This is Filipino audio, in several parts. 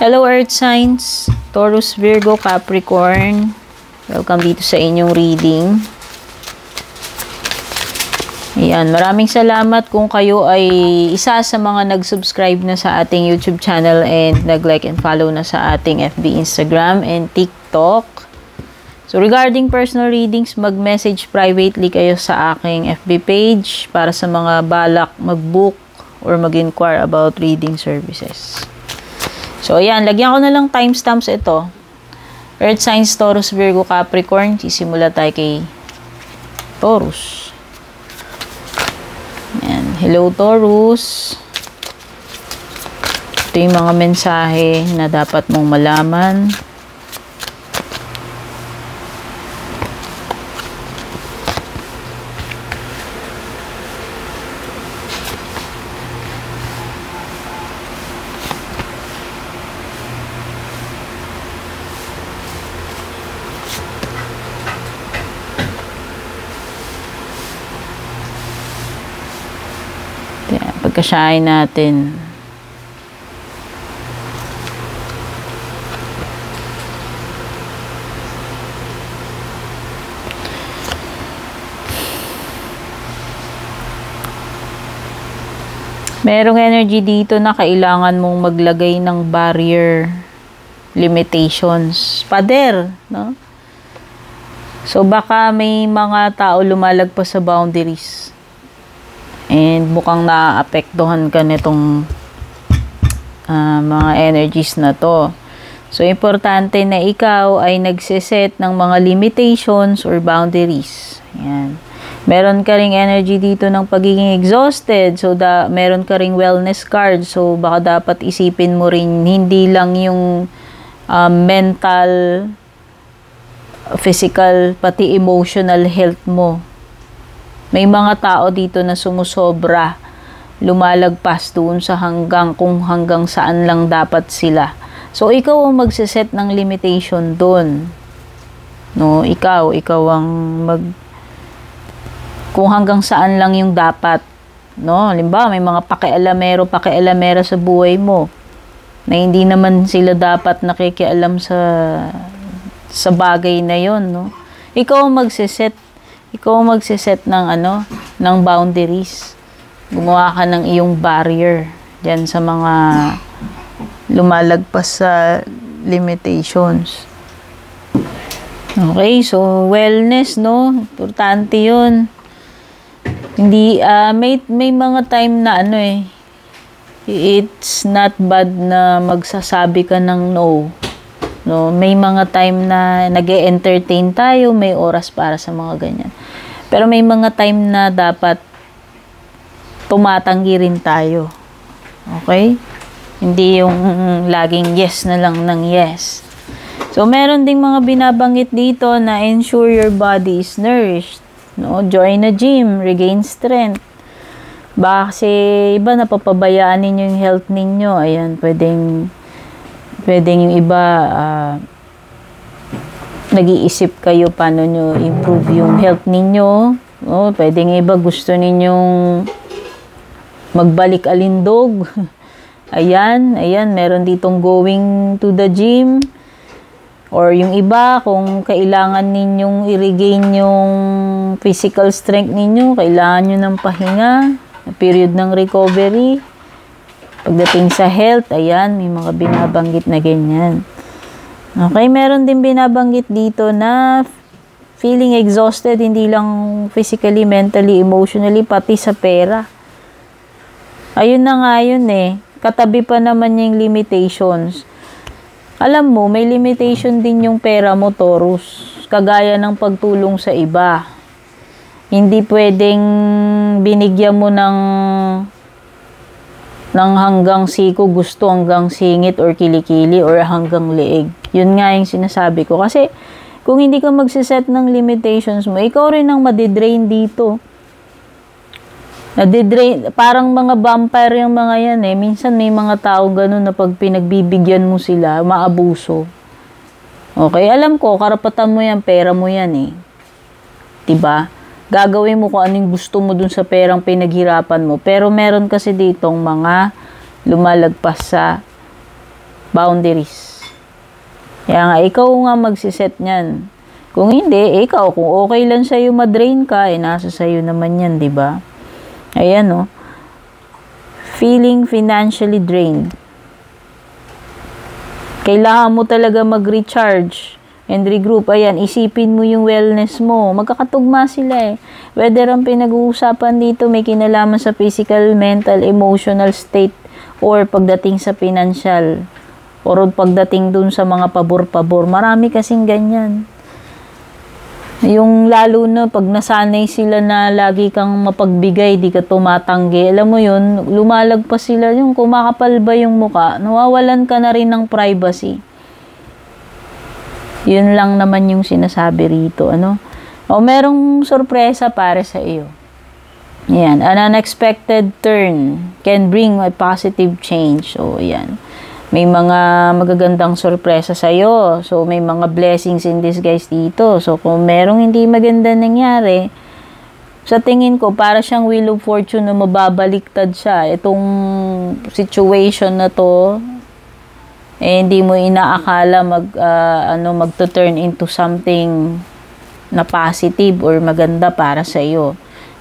Hello Earth Signs, Taurus, Virgo, Capricorn. Welcome dito sa inyong reading. Ayan, maraming salamat kung kayo ay isa sa mga nag-subscribe na sa ating YouTube channel and nag-like and follow na sa ating FB, Instagram, and TikTok. So regarding personal readings, mag-message privately kayo sa aking FB page para sa mga balak mag-book or mag-inquire about reading services. So, ayan. Lagyan ko na lang timestamps ito. Earth signs, Taurus, Virgo, Capricorn. Sisimula tayo kay Taurus. Ayan. Hello, Taurus. Ito yung mga mensahe na dapat mong malaman. Pagkasyahin natin. Merong energy dito na kailangan mong maglagay ng barrier, limitations, pader, no? So baka may mga tao lumalagpas sa boundaries. And mukhang naapektuhan ka nitong mga energies na to. So, importante na ikaw ay nagsiset ng mga limitations or boundaries. Ayan. Meron ka ring energy dito ng pagiging exhausted. So, meron ka ring wellness card. So, baka dapat isipin mo rin hindi lang yung mental, physical, pati emotional health mo. May mga tao dito na sumusobra, lumalagpas doon sa kung hanggang saan lang dapat sila. So, ikaw ang magsiset ng limitation doon. No, ikaw ang kung hanggang saan lang yung dapat. No, halimbawa, may mga pakialamera sa buhay mo na hindi naman sila dapat nakikialam sa bagay na yon, no? Ikaw ang magsiset ng boundaries. Gumawa ka ng iyong barrier diyan sa mga lumalagpas sa limitations. Okay, so wellness, no? Importante 'yun. Hindi may mga time na it's not bad na magsasabi ka ng no. No, may mga time na nag-e-entertain tayo, may oras para sa mga ganyan. Pero may mga time na dapat tumatanggi rin tayo. Okay? Hindi yung laging yes na lang ng yes. So, meron ding mga binabanggit dito na ensure your body is nourished. No? Join a gym, regain strength. Kasi iba napapabayaan ninyo yung health ninyo. Ayan, pwedeng yung iba nag-iisip kayo paano nyo improve yung health ninyo. Oh, pwedeng iba gusto ninyong magbalik alindog. Ayan, meron ditong going to the gym. Or yung iba, kung kailangan ninyong i-regain yung physical strength ninyo, kailangan nyo ng pahinga, period ng recovery. Pagdating sa health, ayan, may mga binabanggit na ganyan. Okay, meron din binabanggit dito na feeling exhausted, hindi lang physically, mentally, emotionally, pati sa pera. Ayun na nga yun Katabi pa naman yung limitations. Alam mo, may limitation din yung pera mo, Taurus. Kagaya ng pagtulong sa iba. Hindi pwedeng binigyan mo ng hanggang siko, gusto hanggang singit or kilikili or hanggang leeg. Yun nga yung sinasabi ko. Kasi kung hindi ka magsiset ng limitations mo, ikaw rin ang madidrain dito. Nadidrain, parang mga vampire yung mga yan Minsan may mga tao ganun na pag pinagbibigyan mo sila, maabuso. Okay, alam ko, karapatan mo yan, pera mo yan Diba? Gagawin mo kung anong gusto mo dun sa perang pinaghirapan mo. Pero meron kasi ditong mga lumalagpas sa boundaries. Kaya nga, ikaw nga magsiset niyan. Kung hindi, ikaw, kung okay lang sa'yo madrain ka, nasa sa'yo naman yan, di ba? Ayan, no? Feeling financially drained. Kailangan mo talaga mag-recharge and regroup. Ayan, isipin mo yung wellness mo. Magkakatugma sila eh. Whether ang pinag-uusapan dito may kinalaman sa physical, mental, emotional state, or pagdating sa financial, or pagdating dun sa mga pabor-pabor. Marami kasing ganyan. Yung lalo na pag nasanay sila na lagi kang mapagbigay, di ka tumatanggi. Alam mo yun, lumalagpas sila yung kumakapal ba yung muka, nawawalan ka na rin ng privacy. Yun lang naman yung sinasabi rito, ano? O merong sorpresa para sa iyo. Yan, an unexpected turn can bring a positive change. So, yan. May mga magagandang sorpresa sa'yo. So, may mga blessings in disguise dito. So, kung merong hindi maganda nangyari, sa tingin ko, para siyang wheel of fortune na mababaliktad siya. Itong situation na to, hindi mo inaakala magto-turn into something na positive or maganda para sa'yo.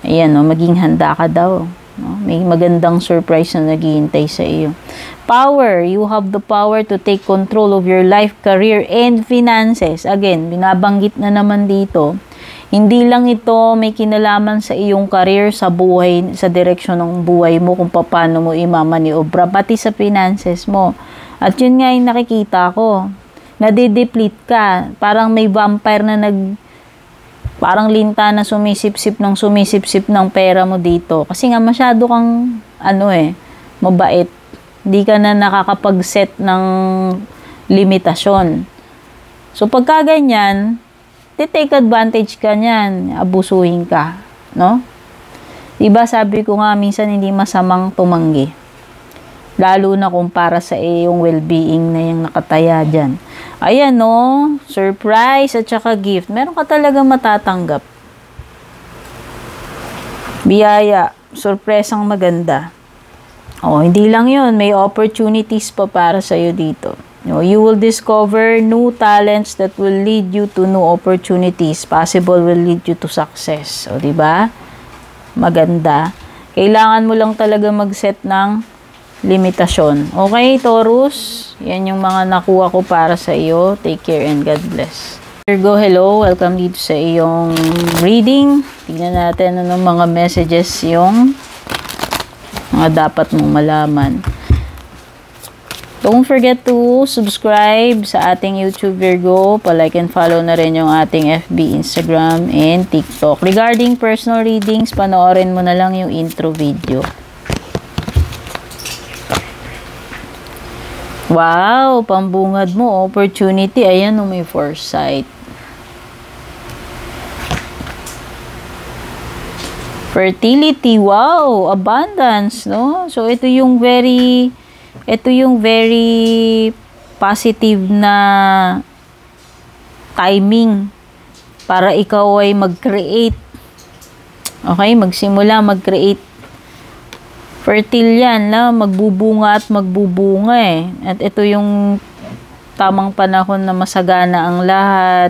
Ayan, no, maging handa ka daw. No? May magandang surprise na naghihintay sa iyo. Power. You have the power to take control of your life, career, and finances. Again, binabanggit na naman dito. Hindi lang ito may kinalaman sa iyong career, sa buhay, sa direksyon ng buhay mo, kung paano mo imamaniobra, pati sa finances mo. At yun nga yung nakikita ko. Nade-deplete ka. Parang may vampire na parang linta na sumisip-sip ng pera mo dito. Kasi nga masyado kang, mabait. Hindi ka na nakakapag-set ng limitasyon. So, pagka ganyan, take advantage ka niyan. Abusuhin ka. No? Diba sabi ko nga, minsan hindi masamang tumanggi. Lalo na kung para sa iyong well-being na yung nakataya dyan. Ayan, no? Surprise at saka gift. Meron ka talaga matatanggap. Biyaya. Surpresang maganda. Hindi lang yun. May opportunities pa para sa'yo dito. You will discover new talents that will lead you to new opportunities. Possible will lead you to success. Diba? Maganda. Kailangan mo lang talaga mag-set ng limitasyon. Okay, Taurus? Yan yung mga nakuha ko para sa iyo. Take care and God bless. Virgo, hello. Welcome dito sa iyong reading. Tingnan natin anong mga messages yung mga dapat mong malaman. Don't forget to subscribe sa ating YouTube, Virgo. Pa-like and follow na rin yung ating FB, Instagram, and TikTok. Regarding personal readings, panoorin mo na lang yung intro video. Wow, pambungad mo, opportunity. Ayan, may foresight. Fertility, wow, abundance, no? So, ito yung very positive na timing para ikaw ay mag-create. Okay, magsimula, mag-create. Fertile yan, na magbubunga at magbubunga eh. At ito yung tamang panahon na masagana ang lahat.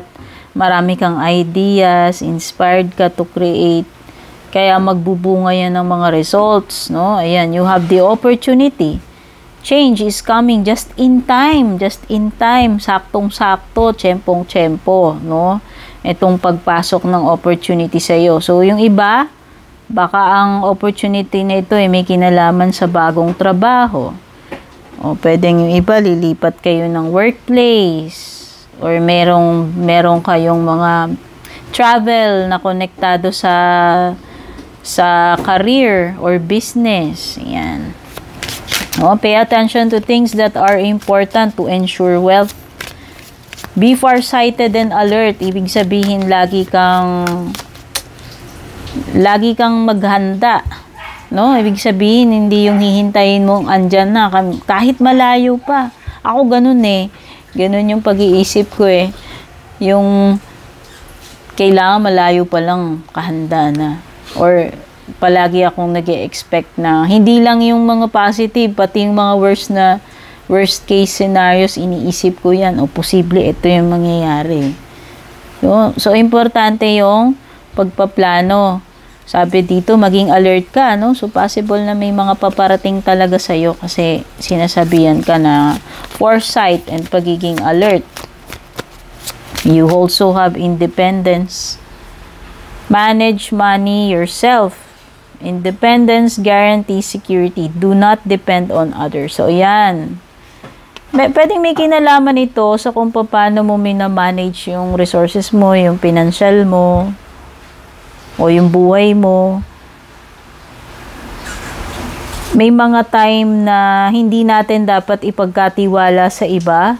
Marami kang ideas, inspired ka to create. Kaya magbubunga yan ng mga results, no? Ayan, you have the opportunity. Change is coming just in time, saktong-sakto, tiyempong-tiyempo, no? Itong pagpasok ng opportunity sa iyo. So, yung iba, baka ang opportunity na ito ay may kinalaman sa bagong trabaho. O pwedeng yung iba, lilipat kayo ng workplace. Or merong kayong mga travel na konektado sa career or business. Yan. O, pay attention to things that are important to ensure wealth. Be farsighted and alert. Ibig sabihin, lagi kang maghanda, no? Ibig sabihin, hindi yung hihintayin mong andyan na, kahit malayo pa. Ako ganun eh. Ganun yung pag-iisip ko eh. Yung kailangan malayo pa lang kahanda na. Or palagi akong nag-e-expect na hindi lang yung mga positive, pati yung mga worst case scenarios, iniisip ko yan. O, posible, ito yung mangyayari. So, importante yung pagpaplano. Sabi dito, maging alert ka, no? So, possible na may mga paparating talaga sa'yo kasi sinasabihan ka na foresight and pagiging alert. You also have independence. Manage money yourself. Independence guarantees security. Do not depend on others. So, yan. Pwedeng may kinalaman ito sa kung paano mo minamanage yung resources mo, yung financial mo, o yung buhay mo. May mga time na hindi natin dapat ipagkatiwala sa iba.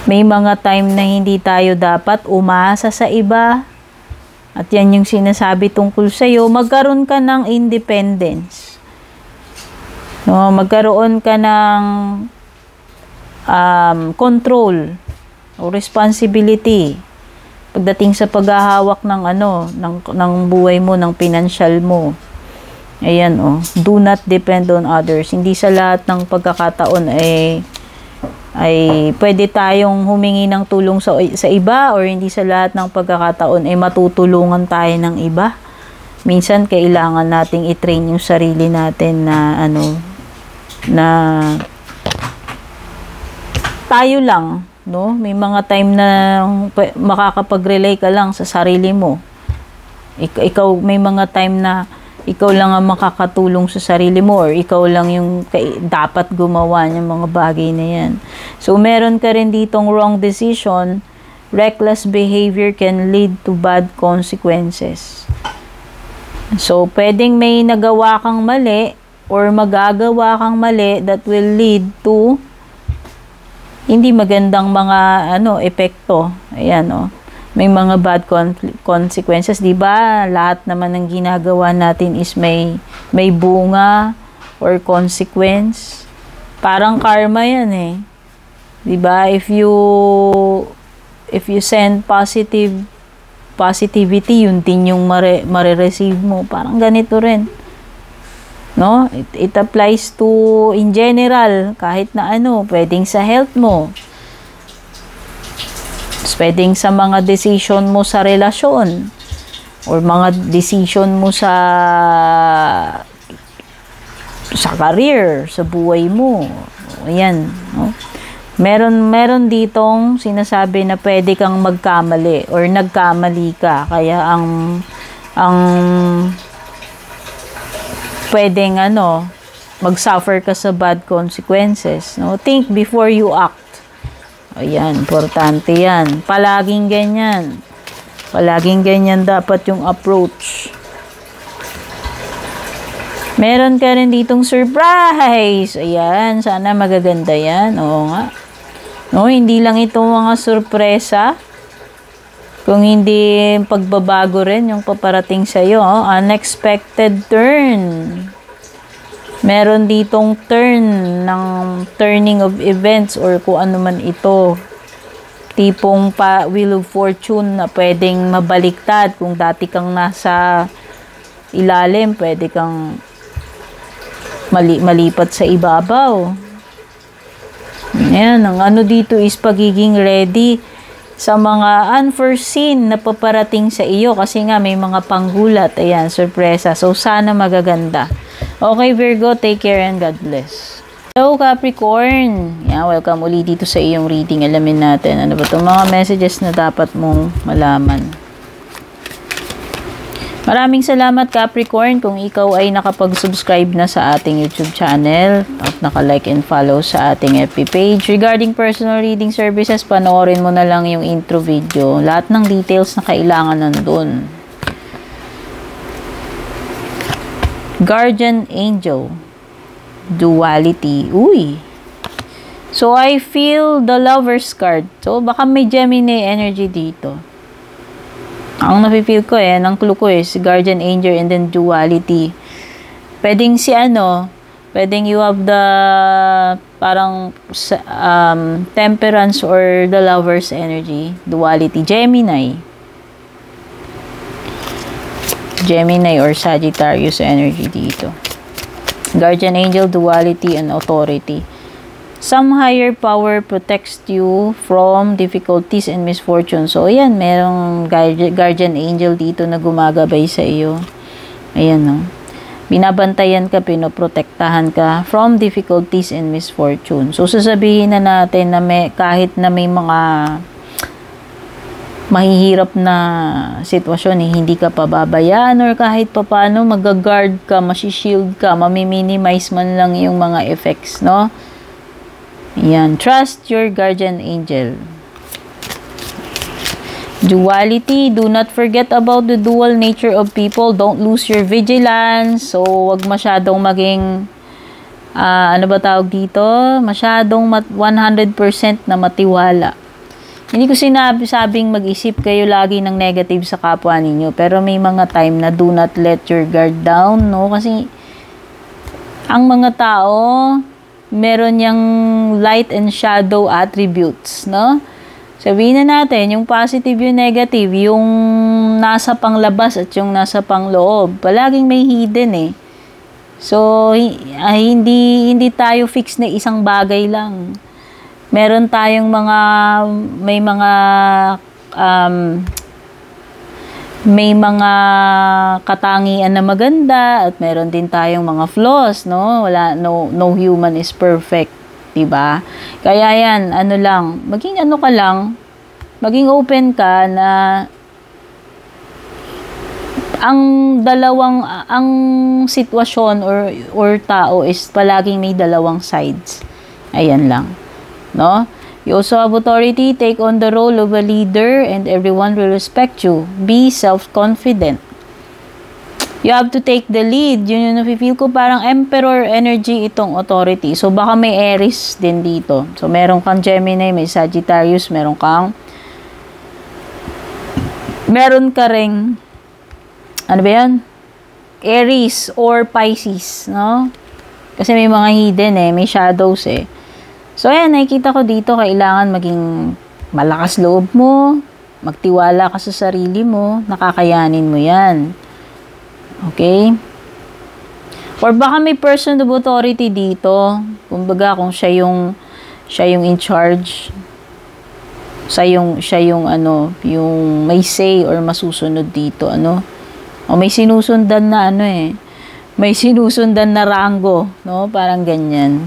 May mga time na hindi tayo dapat umasa sa iba. At yan yung sinasabi tungkol sa'yo. Magkaroon ka ng independence. No, magkaroon ka ng control o responsibility pagdating sa paghahawak ng ng buhay mo, ng financial mo. Ayan, do not depend on others. Hindi sa lahat ng pagkakataon ay pwede tayong humingi ng tulong sa iba, or hindi sa lahat ng pagkakataon ay matutulungan tayo ng iba. Minsan kailangan nating i-train yung sarili natin na na tayo lang, no? May mga time na makakapag-relay ka lang sa sarili mo. Ikaw, may mga time na ikaw lang ang makakatulong sa sarili mo, or ikaw lang yung dapat gumawa ng mga bagay na yan. So, meron ka rin ditong wrong decision. Reckless behavior can lead to bad consequences. So, pwedeng may nagawa kang mali or magagawa kang mali that will lead to hindi magandang mga epekto. Ayan, may mga bad consequences, 'di ba? Lahat naman ng ginagawa natin is may bunga or consequence. Parang karma 'yan eh. 'Di ba? If you send positivity, yun din yung mare-receive mo. Parang ganito rin. No? It applies to in general, kahit na pwedeng sa health mo. Pwedeng sa mga decision mo sa relasyon, or mga decision mo sa career, sa buhay mo. Ayan, no? Meron ditong sinasabi na pwede kang magkamali or nagkamali ka, kaya ang pwedeng mag-suffer ka sa bad consequences, no? Think before you act. Ayan, importante yan. Palaging ganyan. Palaging ganyan dapat yung approach. Meron ka rin ditong surprise. Ayan, sana magaganda yan. Oo nga. No, hindi lang itong mga sorpresa. Kung hindi pagbabago rin yung paparating sa'yo. Unexpected turn. Meron ditong turning of events or kung ano man ito. Tipong wheel of fortune na pwedeng mabaliktad. Kung dati kang nasa ilalim, pwede kang malipat sa ibabaw. Ayan, ang dito is pagiging ready sa mga unforeseen na paparating sa iyo, kasi nga may mga panggulat. Ayan, sorpresa. So, sana magaganda. Okay, Virgo, take care and God bless. Hello, Capricorn. Yan, welcome uli dito sa iyong reading. Alamin natin ano ba itong mga messages na dapat mong malaman. Maraming salamat, Capricorn, kung ikaw ay nakapag-subscribe na sa ating YouTube channel at naka-like and follow sa ating FB page. Regarding personal reading services, panoorin mo na lang yung intro video. Lahat ng details na kailangan nandun. Guardian Angel. Duality. Uy. So, I feel the Lover's card. So, baka may Gemini energy dito. Ang nafe-feel ko ng clue ko is Guardian Angel and then Duality. Pwedeng pwedeng you have the parang Temperance or the Lover's energy. Duality. Gemini or Sagittarius energy dito. Guardian angel, duality, and authority. Some higher power protects you from difficulties and misfortune. So, ayan, merong guardian angel dito na gumagabay sa iyo. Ayan, no. Binabantayan ka, pinoprotektahan ka from difficulties and misfortune. So, sasabihin na natin na kahit na may mga mahihirap na sitwasyon, hindi ka pababayaan or kahit papaano mag-guard ka, masishield ka, mamiminimize man lang yung mga effects, no? Yan. Trust your guardian angel. Duality. Do not forget about the dual nature of people. Don't lose your vigilance. So, wag masyadong maging, ano ba tawag dito? Masyadong 100% na matiwala. Hindi ko sabing mag-isip kayo lagi ng negative sa kapwa ninyo. Pero may mga time na do not let your guard down, no? Kasi, ang mga tao, meron yang light and shadow attributes, no? Sabihin na natin, yung positive, yung negative, yung nasa panglabas at yung nasa pangloob, palaging may hidden eh. So, hindi tayo fix na isang bagay lang. Meron tayong may mga katangian na maganda at meron din tayong mga flaws, no? No human is perfect, 'di ba? Kaya yan, maging open ka na ang sitwasyon or tao is palaging may dalawang sides. Ayan lang, no? You also have authority, take on the role of a leader, and everyone will respect you. Be self-confident. You have to take the lead. Yun yung nafe-feel ko, parang emperor energy itong authority. So, baka may Aries din dito. So, meron kang Gemini, may Sagittarius, meron ka ring, ano ba yan? Aries or Pisces, no? Kasi may mga hidden may shadows So, ayan, nakikita ko dito, kailangan maging malakas loob mo, magtiwala ka sa sarili mo, nakakayanin mo yan. Okay? Or baka may person of authority dito, kumbaga kung siya yung in charge, yung may say or masusunod dito, o may sinusundan na may sinusundan na rango, no? Parang ganyan.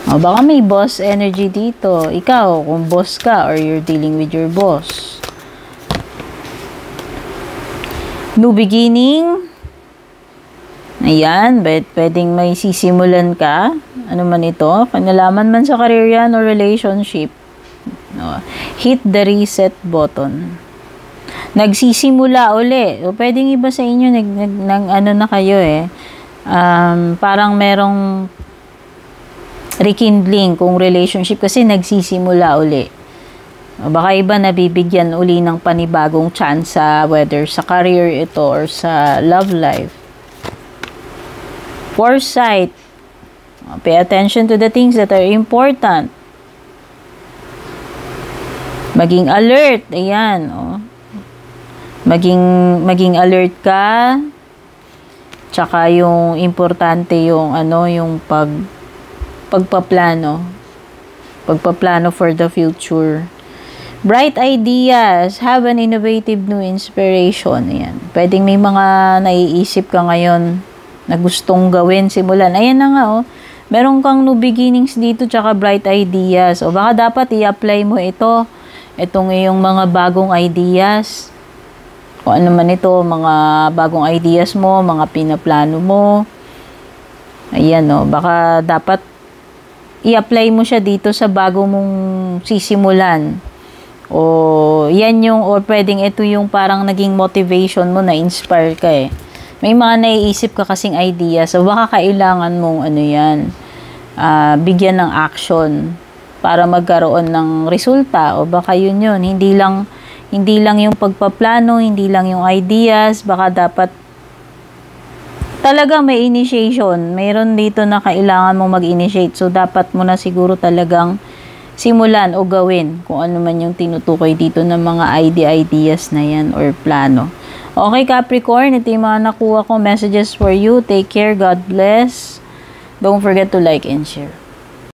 O, baka may boss energy dito. Ikaw, kung boss ka or you're dealing with your boss. New beginning. Ayan, pwedeng may sisimulan ka. Ano man ito? Panalaman man sa career yan or relationship. No. Hit the reset button. Nagsisimula uli. O, pwedeng iba sa inyo, na kayo parang merong rekindling kung relationship kasi nagsisimula uli. Baka iba nabibigyan uli ng panibagong chance whether sa career ito or sa love life. Foresight. Pay attention to the things that are important. Maging alert. Ayan. Maging alert ka. Tsaka yung importante yung pagpaplano for the future. Bright ideas, have an innovative new inspiration. Ayan. Pwedeng may mga naiisip ka ngayon na gustong gawin, simulan. Ayan na nga, meron kang new beginnings dito, tsaka bright ideas. O baka dapat i-apply mo itong iyong mga bagong ideas. O ano man ito, mga bagong ideas mo, mga pinaplano mo. Ayan, baka dapat i-apply mo siya dito sa bago mong sisimulan. O pwedeng ito yung parang naging motivation mo, na-inspire ka May mga naiisip ka kasing idea, so baka kailangan mong bigyan ng action para magkaroon ng resulta. O baka yun. Hindi lang yung pagpaplano, hindi lang yung ideas, baka dapat talaga may initiation. Mayroon dito na kailangan mong mag-initiate. So, dapat mo na siguro talagang simulan o gawin kung ano man yung tinutukoy dito ng mga ideas na yan or plano. Okay, Capricorn, ito yung mga nakuha ko messages for you. Take care. God bless. Don't forget to like and share.